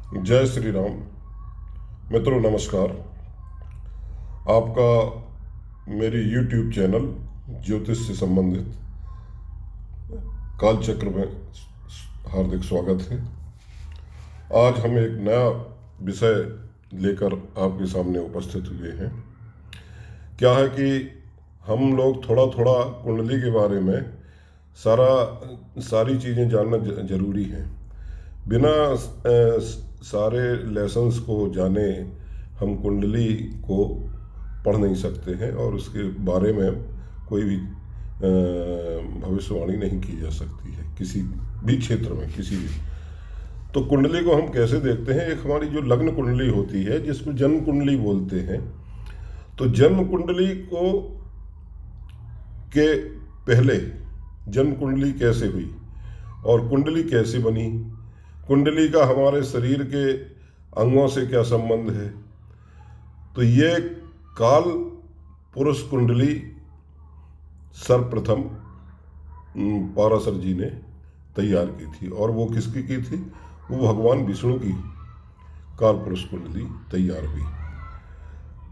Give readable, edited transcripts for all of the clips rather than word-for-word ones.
जय श्री राम। मित्रों नमस्कार। आपका मेरी YouTube चैनल ज्योतिष से संबंधित कालचक्र में हार्दिक स्वागत है। आज हम एक नया विषय लेकर आपके सामने उपस्थित हुए हैं। क्या है कि हम लोग थोड़ा थोड़ा कुंडली के बारे में सारी चीज़ें जानना जरूरी है। बिना सारे लेसन्स को जाने हम कुंडली को पढ़ नहीं सकते हैं और उसके बारे में कोई भी भविष्यवाणी नहीं की जा सकती है किसी भी क्षेत्र में, किसी भी। तो कुंडली को हम कैसे देखते हैं? एक हमारी जो लग्न कुंडली होती है, जिसको जन्म कुंडली बोलते हैं। तो जन्म कुंडली को के पहले जन्म कुंडली कैसे हुई और कुंडली कैसे बनी, कुंडली का हमारे शरीर के अंगों से क्या संबंध है, तो ये काल पुरुष कुंडली सर्वप्रथम पाराशर जी ने तैयार की थी। और वो किसकी की थी? वो भगवान विष्णु की काल पुरुष कुंडली तैयार हुई।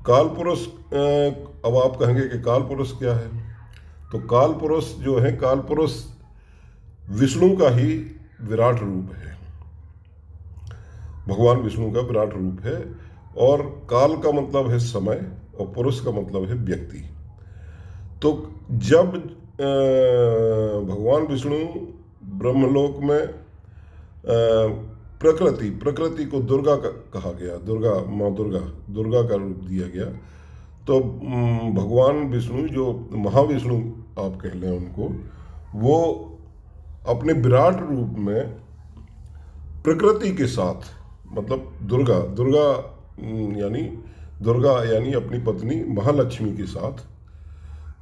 काल पुरुष, अब आप कहेंगे कि काल पुरुष क्या है? तो काल पुरुष जो है, काल पुरुष विष्णु का ही विराट रूप है, भगवान विष्णु का विराट रूप है। और काल का मतलब है समय और पुरुष का मतलब है व्यक्ति। तो जब भगवान विष्णु ब्रह्मलोक में प्रकृति को दुर्गा कहा गया, माँ दुर्गा का रूप दिया गया। तो भगवान विष्णु, जो महाविष्णु आप कह लें उनको, वो अपने विराट रूप में प्रकृति के साथ, मतलब दुर्गा यानी अपनी पत्नी महालक्ष्मी के साथ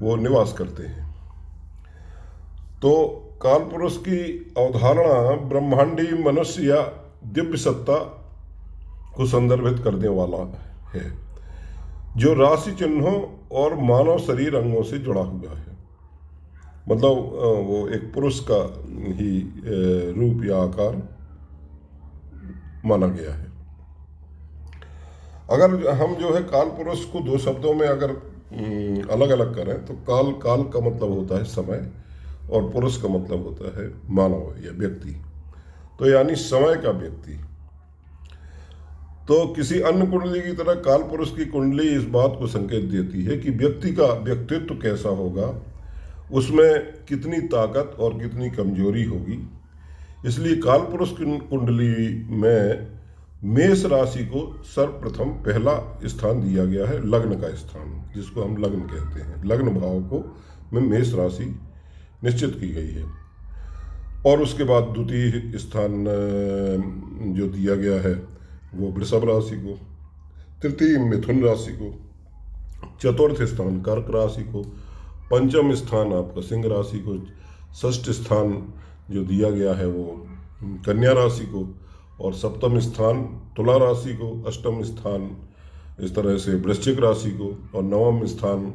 वो निवास करते हैं। तो काल पुरुष की अवधारणा ब्रह्मांडी मनुष्य या दिव्य सत्ता को संदर्भित करने वाला है, जो राशि चिन्हों और मानव शरीर अंगों से जुड़ा हुआ है। मतलब वो एक पुरुष का ही रूप या आकार माना गया है। अगर हम जो है काल पुरुष को दो शब्दों में अगर अलग अलग करें तो काल का मतलब होता है समय और पुरुष का मतलब होता है मानव या व्यक्ति, तो यानी समय का व्यक्ति। तो किसी अन्य कुंडली की तरह काल पुरुष की कुंडली इस बात को संकेत देती है कि व्यक्ति का व्यक्तित्व कैसा होगा, उसमें कितनी ताकत और कितनी कमजोरी होगी। इसलिए काल पुरुष की कुंडली में मेष राशि को सर्वप्रथम पहला स्थान दिया गया है, लग्न का स्थान, जिसको हम लग्न कहते हैं। लग्न भाव को में मेष राशि निश्चित की गई है। और उसके बाद द्वितीय स्थान जो दिया गया है वो वृषभ राशि को, तृतीय मिथुन राशि को, चतुर्थ स्थान कर्क राशि को, पंचम स्थान आपका सिंह राशि को, षष्ठ स्थान जो दिया गया है वो कन्या राशि को, और सप्तम स्थान तुला राशि को, अष्टम स्थान इस तरह से वृश्चिक राशि को, और नवम स्थान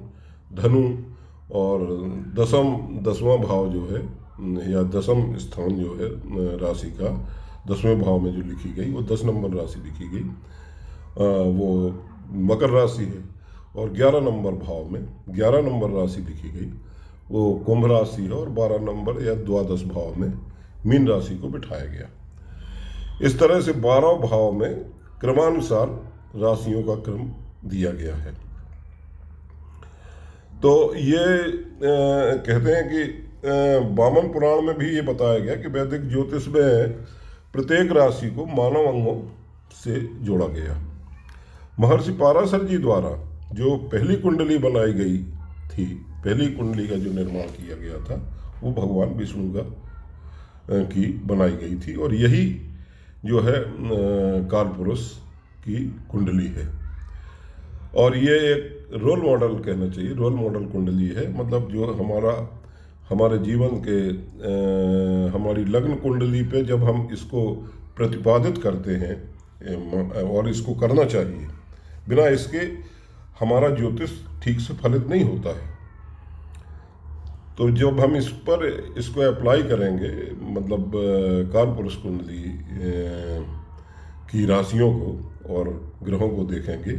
धनु, और दसवां भाव जो है या दसम स्थान जो है राशि का, 10वें भाव में जो लिखी गई वो 10 नंबर राशि लिखी गई, वो मकर राशि है। और 11 नंबर भाव में 11 नंबर राशि लिखी गई वो कुंभ राशि है, और 12 नंबर या द्वादश भाव में मीन राशि को बिठाया गया। इस तरह से 12 भाव में क्रमानुसार राशियों का क्रम दिया गया है। तो ये कहते हैं कि वामन पुराण में भी ये बताया गया कि वैदिक ज्योतिष में प्रत्येक राशि को मानव अंगों से जोड़ा गया। महर्षि पाराशर जी द्वारा जो पहली कुंडली बनाई गई थी, पहली कुंडली का जो निर्माण किया गया था, वो भगवान विष्णु की बनाई गई थी। और यही जो है काल पुरुष की कुंडली है। और ये एक रोल मॉडल कहना चाहिए, रोल मॉडल कुंडली है। मतलब जो हमारे जीवन के हमारी लग्न कुंडली पे जब हम इसको प्रतिपादित करते हैं, और इसको करना चाहिए, बिना इसके हमारा ज्योतिष ठीक से फलित नहीं होता है। तो जब हम इसको अप्लाई करेंगे, मतलब काल पुरुष कुंडली की राशियों को और ग्रहों को देखेंगे,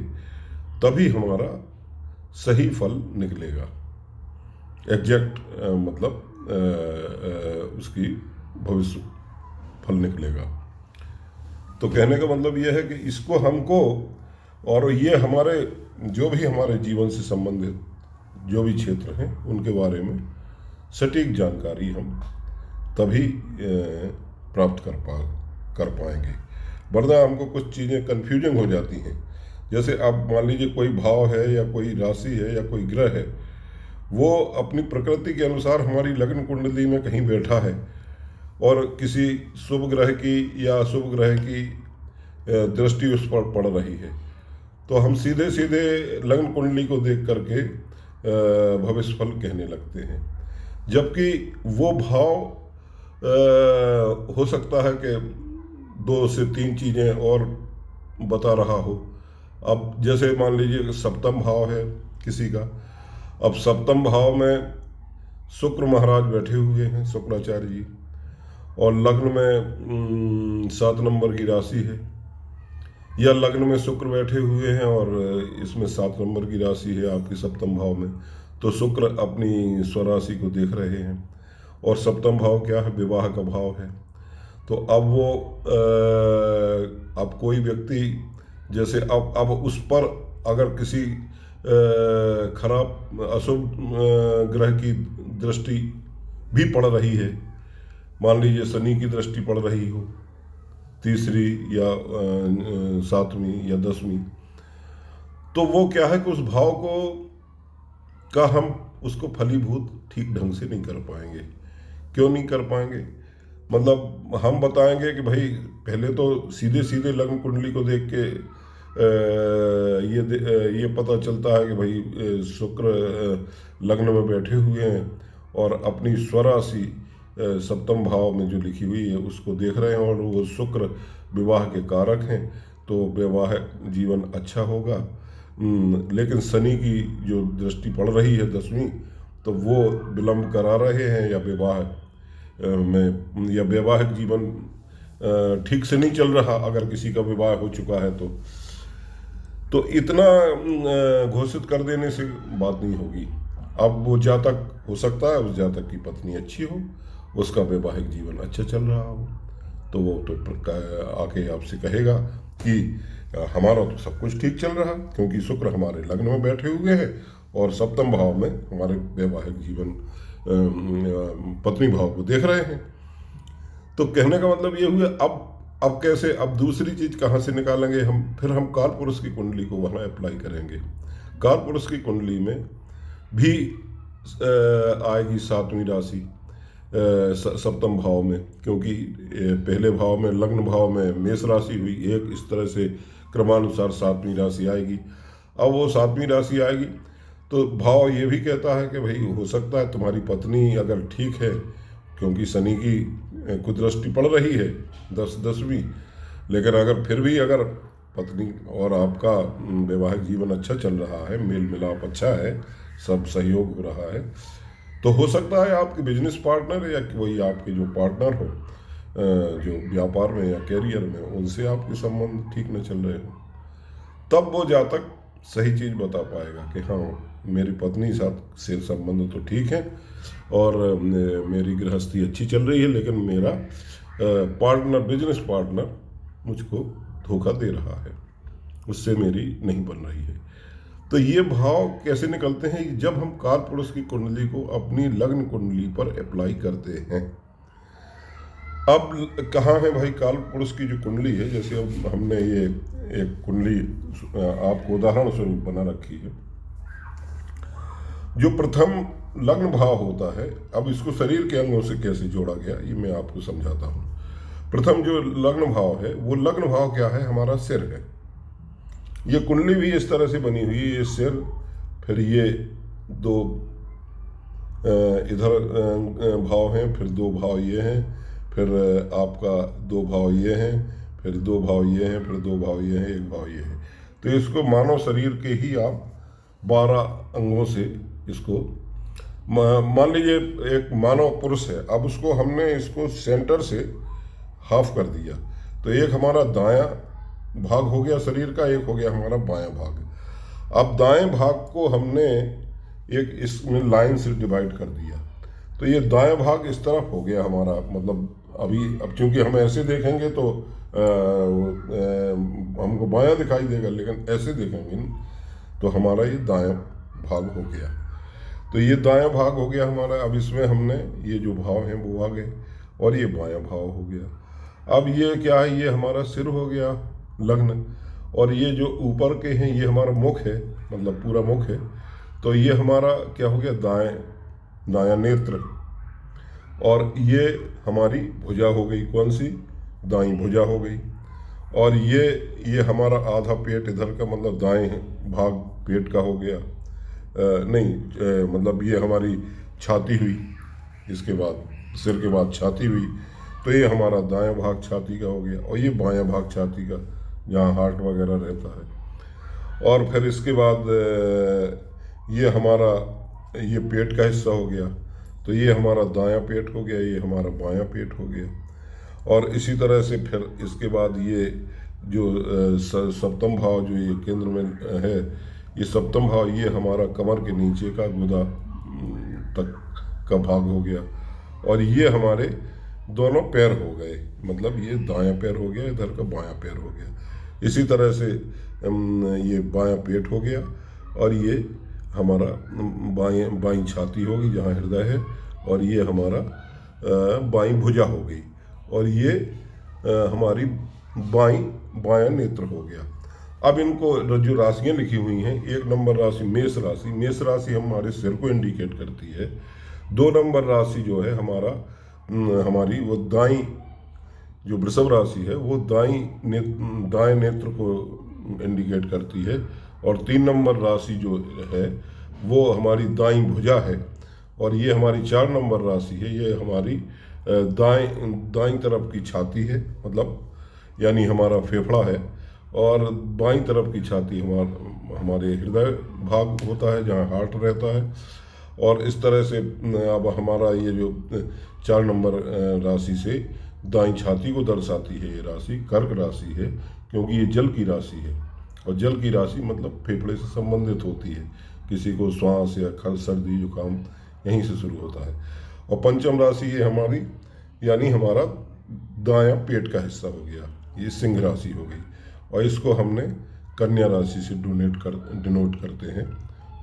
तभी हमारा सही फल निकलेगा, एग्जैक्ट मतलब उसकी भविष्य फल निकलेगा। तो कहने का मतलब यह है कि इसको हमको, और ये हमारे जो भी हमारे जीवन से संबंधित जो भी क्षेत्र हैं उनके बारे में सटीक जानकारी हम तभी प्राप्त कर पाएंगे, वरना हमको कुछ चीज़ें कन्फ्यूजन हो जाती हैं। जैसे आप मान लीजिए कोई भाव है या कोई राशि है या कोई ग्रह है, वो अपनी प्रकृति के अनुसार हमारी लग्न कुंडली में कहीं बैठा है और किसी शुभ ग्रह की या अशुभ ग्रह की दृष्टि उस पर पड़ रही है, तो हम सीधे सीधे लग्न कुंडली को देख करके भविष्य फल कहने लगते हैं, जबकि वो भाव हो सकता है कि 2 से 3 चीज़ें और बता रहा हो। अब जैसे मान लीजिए कि सप्तम भाव है किसी का, अब सप्तम भाव में शुक्र महाराज बैठे हुए हैं, शुक्राचार्य जी, और लग्न में 7 नंबर की राशि है, या लग्न में शुक्र बैठे हुए हैं और इसमें 7 नंबर की राशि है आपकी सप्तम भाव में, तो शुक्र अपनी स्वराशि को देख रहे हैं, और सप्तम भाव क्या है, विवाह का भाव है। तो अब वो अब कोई व्यक्ति जैसे अब उस पर अगर किसी खराब अशुभ ग्रह की दृष्टि भी पड़ रही है, मान लीजिए शनि की दृष्टि पड़ रही हो, तीसरी या 7वीं या 10वीं, तो वो क्या है कि उस भाव को हम उसको फलीभूत ठीक ढंग से नहीं कर पाएंगे। क्यों नहीं कर पाएंगे? मतलब हम बताएंगे कि भाई पहले तो सीधे सीधे लग्न कुंडली को देख के ये पता चलता है कि भाई शुक्र लग्न में बैठे हुए हैं और अपनी स्वराशि सप्तम भाव में जो लिखी हुई है उसको देख रहे हैं, और वो शुक्र विवाह के कारक हैं, तो वैवाहिक जीवन अच्छा होगा। लेकिन शनि की जो दृष्टि पड़ रही है 10वीं, तो वो विलंब करा रहे हैं, या विवाह में या वैवाहिक जीवन ठीक से नहीं चल रहा, अगर किसी का विवाह हो चुका है तो इतना घोषित कर देने से बात नहीं होगी। अब वो जातक हो सकता है उस जातक की पत्नी अच्छी हो, उसका वैवाहिक जीवन अच्छा चल रहा हो, तो वो तो आके आपसे कहेगा कि हमारा तो सब कुछ ठीक चल रहा, क्योंकि शुक्र हमारे लग्न में बैठे हुए हैं और सप्तम भाव में हमारे वैवाहिक जीवन पत्नी भाव को देख रहे हैं। तो कहने का मतलब ये हुआ, अब कैसे, अब दूसरी चीज कहाँ से निकालेंगे हम? फिर हम काल पुरुष की कुंडली को वहाँ अप्लाई करेंगे। काल पुरुष की कुंडली में भी आएगी 7वीं राशि सप्तम भाव में, क्योंकि पहले भाव में लग्न भाव में मेष राशि हुई एक, इस तरह से क्रमानुसार 7वीं राशि आएगी। अब वो 7वीं राशि आएगी तो भाव ये भी कहता है कि भाई हो सकता है तुम्हारी पत्नी अगर ठीक है, क्योंकि शनि की कुदृष्टि पड़ रही है 10वीं, लेकिन अगर फिर भी अगर पत्नी और आपका वैवाहिक जीवन अच्छा चल रहा है, मेल मिलाप अच्छा है, सब सहयोग हो रहा है, तो हो सकता है आपके बिजनेस पार्टनर या कोई आपके जो पार्टनर हो जो व्यापार में या कैरियर में, उनसे आपके संबंध ठीक न चल रहे हो। तब वो जातक सही चीज़ बता पाएगा कि हाँ मेरी पत्नी साथ से संबंध तो ठीक है और मेरी गृहस्थी अच्छी चल रही है, लेकिन मेरा पार्टनर, बिजनेस पार्टनर मुझको धोखा दे रहा है, उससे मेरी नहीं बन रही है। तो ये भाव कैसे निकलते हैं? जब हम काल पुरुष की कुंडली को अपनी लग्न कुंडली पर अप्लाई करते हैं। अब कहाँ है भाई काल पुरुष की जो कुंडली है, जैसे अब हमने ये एक कुंडली आपको उदाहरण स्वरूप बना रखी है। जो प्रथम लग्न भाव होता है, अब इसको शरीर के अंगों से कैसे जोड़ा गया ये मैं आपको समझाता हूँ। प्रथम जो लग्न भाव है, वो लग्न भाव क्या है? हमारा सिर है। ये कुंडली भी इस तरह से बनी हुई है, ये सिर, फिर ये 2 इधर भाव हैं, फिर 2 भाव ये हैं, फिर आपका 2 भाव ये हैं, फिर 2 भाव ये हैं, फिर 2 भाव ये हैं, 1 भाव ये है। तो इसको मानव शरीर के ही आप 12 अंगों से इसको मान लीजिए एक मानव पुरुष है, अब उसको हमने इसको सेंटर से हाफ कर दिया, तो एक हमारा दायां भाग हो गया शरीर का, एक हो गया हमारा बायां भाग। अब दाएं भाग को हमने एक इसमें लाइन से डिवाइड कर दिया, तो ये दाएं भाग इस तरफ हो गया हमारा, मतलब अब चूंकि हम ऐसे देखेंगे तो हमको बायां दिखाई देगा, लेकिन ऐसे देखेंगे तो हमारा ये दायां भाग हो गया। तो ये दायां भाग हो गया हमारा। अब इसमें हमने ये जो भाव हैं वो आ गए और ये बायां भाव हो गया। अब ये क्या है, ये हमारा सिर हो गया लग्न, और ये जो ऊपर के हैं ये हमारा मुख है, मतलब पूरा मुख है। तो ये हमारा क्या हो गया, दायां नेत्र। और ये हमारी भुजा हो गई, कौन सी, दाईं भुजा हो गई। और ये हमारा आधा पेट इधर का, मतलब दाएं भाग पेट का हो गया। मतलब ये हमारी छाती हुई, इसके बाद सिर के बाद छाती हुई, तो ये हमारा दायां भाग छाती का हो गया। और ये बायां भाग छाती का, जहाँ हार्ट वगैरह रहता है। और फिर इसके बाद ये हमारा ये पेट का हिस्सा हो गया, तो ये हमारा दायां पेट हो गया, ये हमारा बायां पेट हो गया। और इसी तरह से फिर इसके बाद ये जो सप्तम भाव जो ये केंद्र में है, ये सप्तम भाव ये हमारा कमर के नीचे का गुदा तक का भाग हो गया। और ये हमारे दोनों पैर हो गए, मतलब ये दायां पैर हो गया, इधर का बायां पैर हो गया। इसी तरह से ये बायां पेट हो गया, और ये हमारा बाईं छाती होगी जहाँ हृदय है, और ये हमारा बाईं भुजा हो गई, और ये हमारी बायां नेत्र हो गया। अब इनको जो राशियाँ लिखी हुई हैं, 1 नंबर राशि मेष राशि, मेष राशि हमारे सिर को इंडिकेट करती है। 2 नंबर राशि जो है हमारी वो दाईं, जो वृषभ राशि है वो दाएं नेत्र को इंडिकेट करती है। और 3 नंबर राशि जो है वो हमारी दाईं भुजा है। और ये हमारी 4 नंबर राशि है, ये हमारी दाईं तरफ की छाती है, मतलब यानी हमारा फेफड़ा है। और बाईं तरफ की छाती हमारे हृदय भाग होता है, जहाँ हार्ट रहता है। और इस तरह से अब हमारा ये जो 4 नंबर राशि से दाईं छाती को दर्शाती है, ये राशि कर्क राशि है, क्योंकि ये जल की राशि है। और जल की राशि मतलब फेफड़े से संबंधित होती है, किसी को श्वास या सर्दी जुकाम यहीं से शुरू होता है। और पंचम राशि ये हमारी, यानी हमारा दायां पेट का हिस्सा हो गया, ये सिंह राशि हो गई। और इसको हमने कन्या राशि से डिनोट करते हैं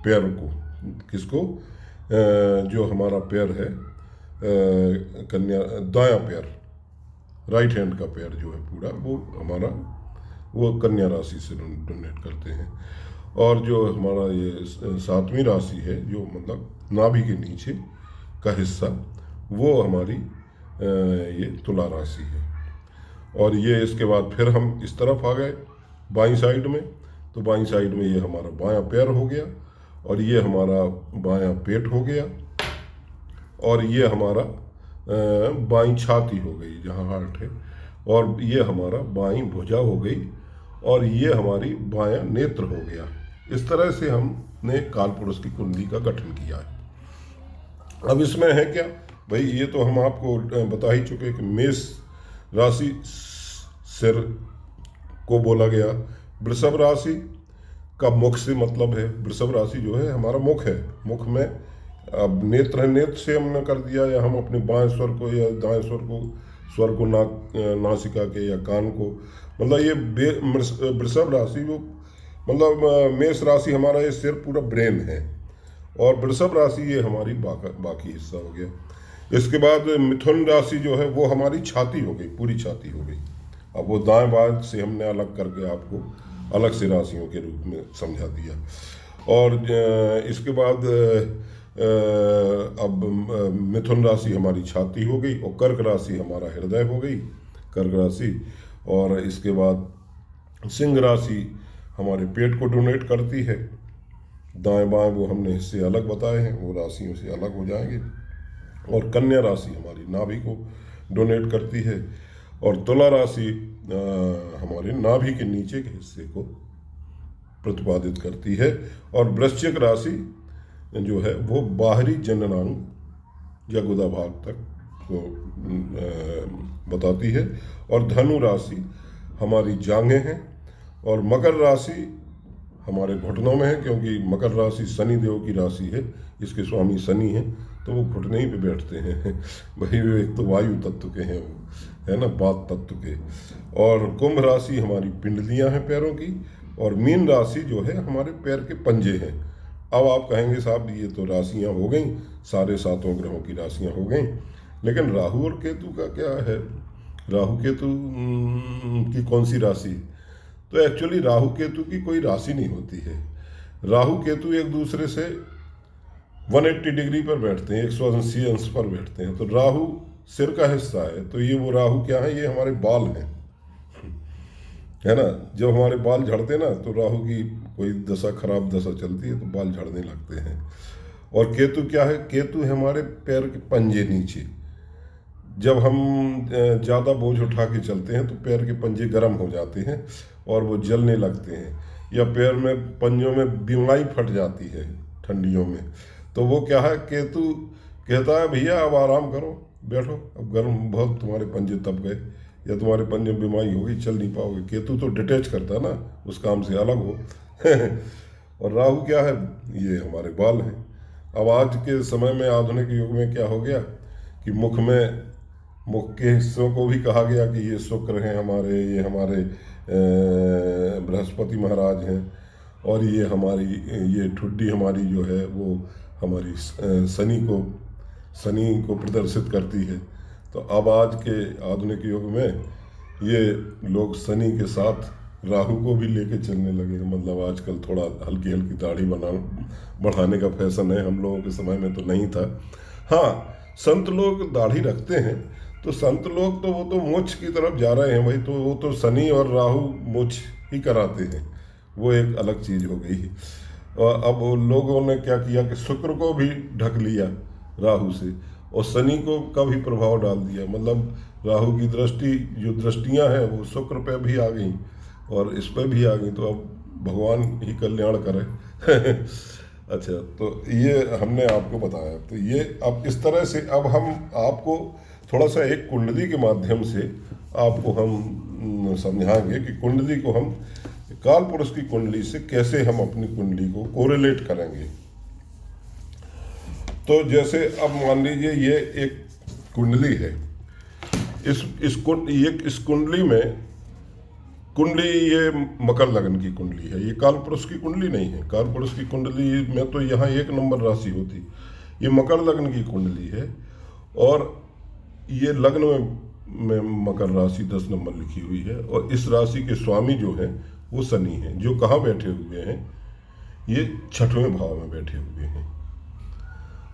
पैर को, किसको, जो हमारा पैर है कन्या, दायां पैर, राइट हैंड का पैर जो है पूरा, वो कन्या राशि से डोनेट करते हैं। और जो हमारा ये 7वीं राशि है, जो मतलब नाभि के नीचे का हिस्सा, वो हमारी ये तुला राशि है। और ये इसके बाद फिर हम इस तरफ आ गए बाईं साइड में, तो बाईं साइड में ये हमारा बायां पैर हो गया, और ये हमारा बायां पेट हो गया, और ये हमारा बाईं छाती हो गई जहाँ हार्ट है, और ये हमारा बाईं भुजा हो गई, और ये हमारी बायां नेत्र हो गया। इस तरह से हमने कालपुरुष की कुंडली का गठन किया है। अब इसमें है क्या भाई, ये तो हम आपको बता ही चुके कि मेष राशि सिर को बोला गया। वृषभ राशि का मुख से मतलब है, वृषभ राशि जो है हमारा मुख है, मुख में अब नेत्र है, नेत्र से हमने कर दिया, या हम अपने बाएं स्वर को या दाएं स्वर को नासिका के या कान को, मतलब ये वृषभ राशि वो, मतलब मेष राशि हमारा ये सिर पूरा ब्रेन है, और वृषभ राशि ये हमारी बाकी हिस्सा हो गया। इसके बाद मिथुन राशि जो है वो हमारी छाती हो गई, पूरी छाती हो गई। अब वो दाएं बाएं से हमने अलग करके आपको अलग से राशियों के रूप में समझा दिया। और इसके बाद अब मिथुन राशि हमारी छाती हो गई, और कर्क राशि हमारा हृदय हो गई, कर्क राशि। और इसके बाद सिंह राशि हमारे पेट को डोनेट करती है, दाएं बाएं वो हमने हिस्से अलग बताए हैं, वो राशियों से अलग हो जाएंगे। और कन्या राशि हमारी नाभि को डोनेट करती है, और तुला राशि हमारे नाभि के नीचे के हिस्से को प्रतिपादित करती है। और वृश्चिक राशि जो है वो बाहरी जननांग या गुदा भाग तक को बताती है। और धनु राशि हमारी जांघें हैं, और मकर राशि हमारे घुटनों में है, क्योंकि मकर राशि शनि देव की राशि है, इसके स्वामी शनि हैं, तो वो घुटने ही पे बैठते हैं। भाई वो एक तो वायु तत्व के हैं, वो है ना, वात तत्व के। और कुंभ राशि हमारी पिंडलियां हैं पैरों की, और मीन राशि जो है हमारे पैर के पंजे हैं। अब आप कहेंगे साहब ये तो राशियां हो गई, सारे 7 ग्रहों की राशियां हो गई, लेकिन राहु और केतु का क्या है? राहु केतु की कौन सी राशि? तो एक्चुअली राहु केतु की कोई राशि नहीं होती है। राहु केतु एक दूसरे से 180 डिग्री पर बैठते हैं, 180 अंश पर बैठते हैं। तो राहु सिर का हिस्सा है, तो ये वो राहु क्या है? ये हमारे बाल हैं, है ना। जब हमारे बाल झड़ते हैं ना, तो राहु की कोई दशा, खराब दशा चलती है, तो बाल झड़ने लगते हैं। और केतु क्या है? केतु है हमारे पैर के पंजे नीचे। जब हम ज़्यादा बोझ उठा के चलते हैं तो पैर के पंजे गर्म हो जाते हैं और वो जलने लगते हैं, या पैर में पंजों में बीमारी फट जाती है ठंडियों में। तो वो क्या है? केतु कहता है भैया अब आराम करो, बैठो, अब गर्म बहुत तुम्हारे पंजे तप गए, या तुम्हारे पंजे में बीमारी होगी, चल नहीं पाओगे। केतु तो डिटैच करता है ना, उस काम से अलग हो। और राहु क्या है? ये हमारे बाल हैं। अब आज के समय में, आधुनिक युग में क्या हो गया कि मुख के हिस्सों को भी कहा गया कि ये शुक्र हैं हमारे, ये हमारे बृहस्पति महाराज हैं, और ये ठुड्डी हमारी जो है वो हमारी शनि को प्रदर्शित करती है। तो अब आज के आधुनिक युग में ये लोग शनि के साथ राहु को भी लेके चलने लगे। मतलब आजकल थोड़ा हल्की हल्की दाढ़ी बढ़ाने का फैशन है, हम लोगों के समय में तो नहीं था। हाँ, संत लोग दाढ़ी रखते हैं, तो संत लोग तो वो तो मोक्ष की तरफ जा रहे हैं भाई, तो वो तो शनि और राहु मोक्ष ही कराते हैं, वो एक अलग चीज़ हो गई। और अब लोगों ने क्या किया कि शुक्र को भी ढक लिया राहु से, और शनि को का भी प्रभाव डाल दिया। मतलब राहु की दृष्टि, जो दृष्टियां हैं वो शुक्र पे भी आ गई और इस पे भी आ गई, तो अब भगवान ही कल्याण करे। अच्छा, तो ये हमने आपको बताया। तो ये अब इस तरह से अब हम आपको थोड़ा सा एक कुंडली के माध्यम से आपको हम समझाएंगे कि कुंडली को हम काल पुरुष की कुंडली से कैसे हम अपनी कुंडली को कोरिलेट करेंगे। तो जैसे अब मान लीजिए ये एक कुंडली है, इस कुंडली में, कुंडली ये मकर लग्न की कुंडली है, ये काल पुरुष की कुंडली नहीं है। काल पुरुष की कुंडली में तो यहाँ 1 नंबर राशि होती, ये मकर लग्न की कुंडली है, और ये लग्न में मकर राशि 10 नंबर लिखी हुई है। और इस राशि के स्वामी जो हैं वो शनि हैं, जो कहाँ बैठे हुए हैं? ये 6वें भाव में बैठे हुए हैं।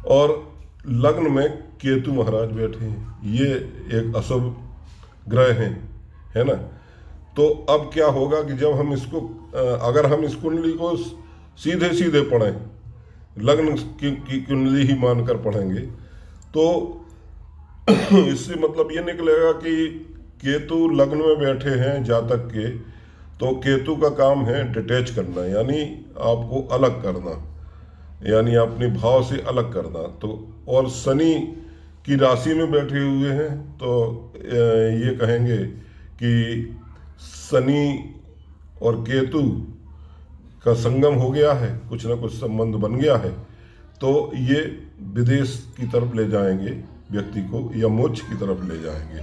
और लग्न में केतु महाराज बैठे हैं, ये एक अशुभ ग्रह हैं, है ना। तो अब क्या होगा कि जब हम इसको, अगर हम इस कुंडली को सीधे सीधे पढ़ें, लग्न की कुंडली ही मानकर पढ़ेंगे, तो इससे मतलब ये निकलेगा कि केतु लग्न में बैठे हैं जातक के, तो केतु का काम है डिटैच करना, यानी आपको अलग करना, यानी अपने भाव से अलग करना। तो और शनि की राशि में बैठे हुए हैं, तो ये कहेंगे कि शनि और केतु का संगम हो गया है, कुछ ना कुछ संबंध बन गया है, तो ये विदेश की तरफ ले जाएंगे व्यक्ति को, या मोक्ष की तरफ ले जाएंगे।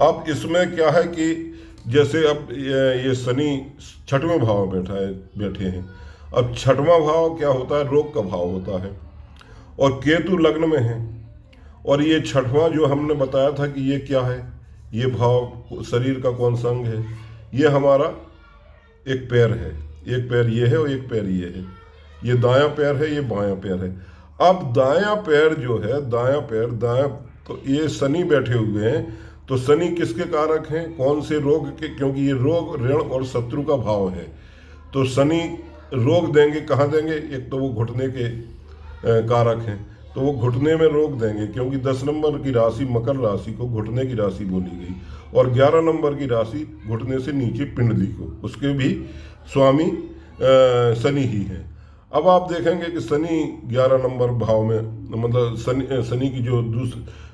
अब इसमें क्या है कि जैसे अब ये शनि 6वें भाव में बैठे हैं। अब 6वां भाव क्या होता है? रोग का भाव होता है, और केतु लग्न में है। और ये 6वां जो हमने बताया था कि ये क्या है, ये भाव शरीर का कौन सा अंग है? ये हमारा एक पैर है, एक पैर ये है और एक पैर ये है, ये दायां पैर है, ये बायां पैर है। अब दायां पैर जो है, दायां पैर, तो ये शनि बैठे हुए हैं, तो शनि किसके कारक हैं? कौन से रोग के? क्योंकि ये रोग, ऋण और शत्रु का भाव है, तो शनि रोग देंगे। कहाँ देंगे? एक तो वो घुटने के कारक हैं, तो वो घुटने में रोग देंगे, क्योंकि 10 नंबर की राशि मकर राशि को घुटने की राशि बोली गई, और 11 नंबर की राशि घुटने से नीचे पिंडली को, उसके भी स्वामी शनि ही है। अब आप देखेंगे कि शनि 11 नंबर भाव में, मतलब शनि की जो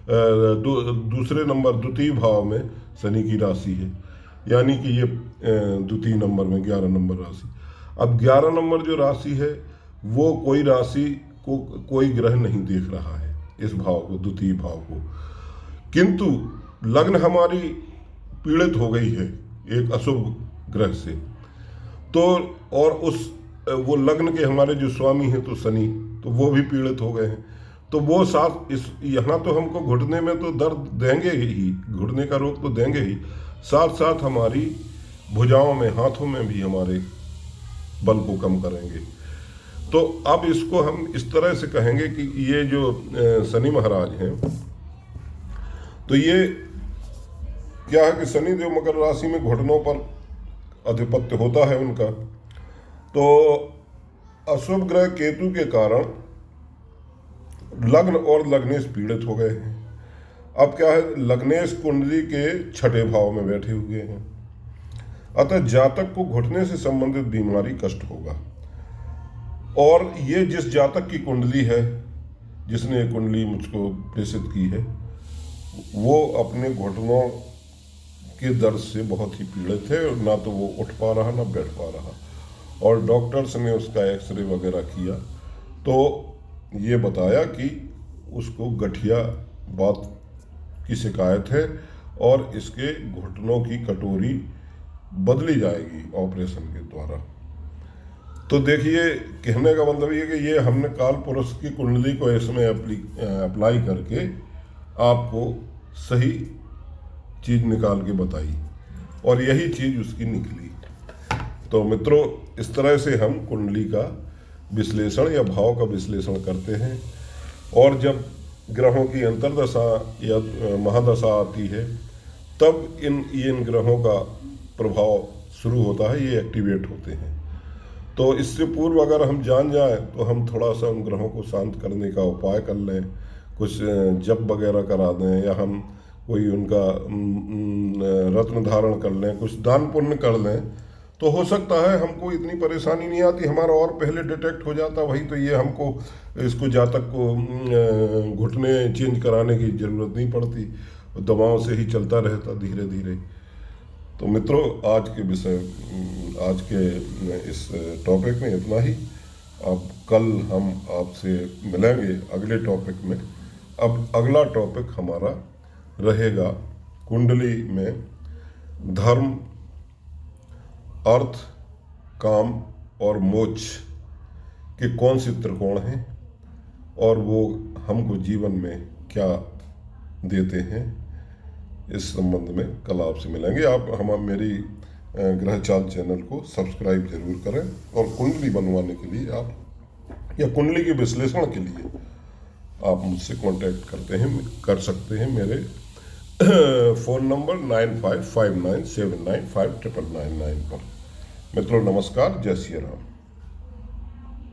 दूसरे नंबर द्वितीय भाव में शनि की राशि है, यानी कि ये द्वितीय नंबर में 11 नंबर राशि। अब 11 नंबर जो राशि है वो कोई राशि को कोई ग्रह नहीं देख रहा है, इस भाव को, द्वितीय भाव को, किंतु लग्न हमारी पीड़ित हो गई है एक अशुभ ग्रह से। तो और उस वो लग्न के हमारे जो स्वामी हैं तो शनि, तो वो भी पीड़ित हो गए हैं। तो वो साथ इस यहाँ तो हमको घुटने में तो दर्द देंगे ही, घुटने का रोग तो देंगे ही, साथ साथ हमारी भुजाओं में, हाथों में भी हमारे बल को कम करेंगे। तो अब इसको हम इस तरह से कहेंगे कि ये जो शनि महाराज हैं, तो ये क्या है कि शनि देव मकर राशि में घुटनों पर आधिपत्य होता है उनका। तो अशुभ ग्रह केतु के कारण लग्न और लग्नेश पीड़ित हो गए हैं। अब क्या है, लग्नेश कुंडली के छठे भाव में बैठे हुए हैं, अतः जातक को घुटने से संबंधित बीमारी कष्ट होगा। और ये जिस जातक की कुंडली है, जिसने ये कुंडली मुझको प्रेषित की है, वो अपने घुटनों के दर्द से बहुत ही पीड़ित है, ना तो वो उठ पा रहा ना बैठ पा रहा। और डॉक्टर्स ने उसका एक्सरे वगैरह किया तो ये बताया कि उसको गठिया बात की शिकायत है और इसके घुटनों की कटोरी बदली जाएगी ऑपरेशन के द्वारा। तो देखिए, कहने का मतलब ये कि ये हमने काल पुरुष की कुंडली को इसमें अप्लाई करके आपको सही चीज़ निकाल के बताई और यही चीज़ उसकी निकली। तो मित्रों, इस तरह से हम कुंडली का विश्लेषण या भाव का विश्लेषण करते हैं। और जब ग्रहों की अंतर्दशा या महादशा आती है तब इन ग्रहों का प्रभाव शुरू होता है, ये एक्टिवेट होते हैं। तो इससे पूर्व अगर हम जान जाएं तो हम थोड़ा सा उन ग्रहों को शांत करने का उपाय कर लें, कुछ जप वगैरह करा दें, या हम कोई उनका रत्न धारण कर लें, कुछ दान पुण्य कर लें, तो हो सकता है हमको इतनी परेशानी नहीं आती, हमारा और पहले डिटेक्ट हो जाता। वही तो ये हमको इसको जातक को घुटने चेंज कराने की ज़रूरत नहीं पड़ती, दवाओं से ही चलता रहता धीरे धीरे। तो मित्रों, आज के इस टॉपिक में इतना ही। अब कल हम आपसे मिलेंगे अगले टॉपिक में। अब अगला टॉपिक हमारा रहेगा कुंडली में धर्म, अर्थ, काम और मोक्ष के कौन से त्रिकोण हैं और वो हमको जीवन में क्या देते हैं, इस संबंध में कल आपसे मिलेंगे। आप मेरी ग्रह चाल चैनल को सब्सक्राइब जरूर करें और कुंडली बनवाने के लिए आप या कुंडली के विश्लेषण के लिए आप मुझसे कांटेक्ट कर सकते हैं मेरे फ़ोन नंबर 9559795999 पर। मित्रों नमस्कार, जय श्री राम।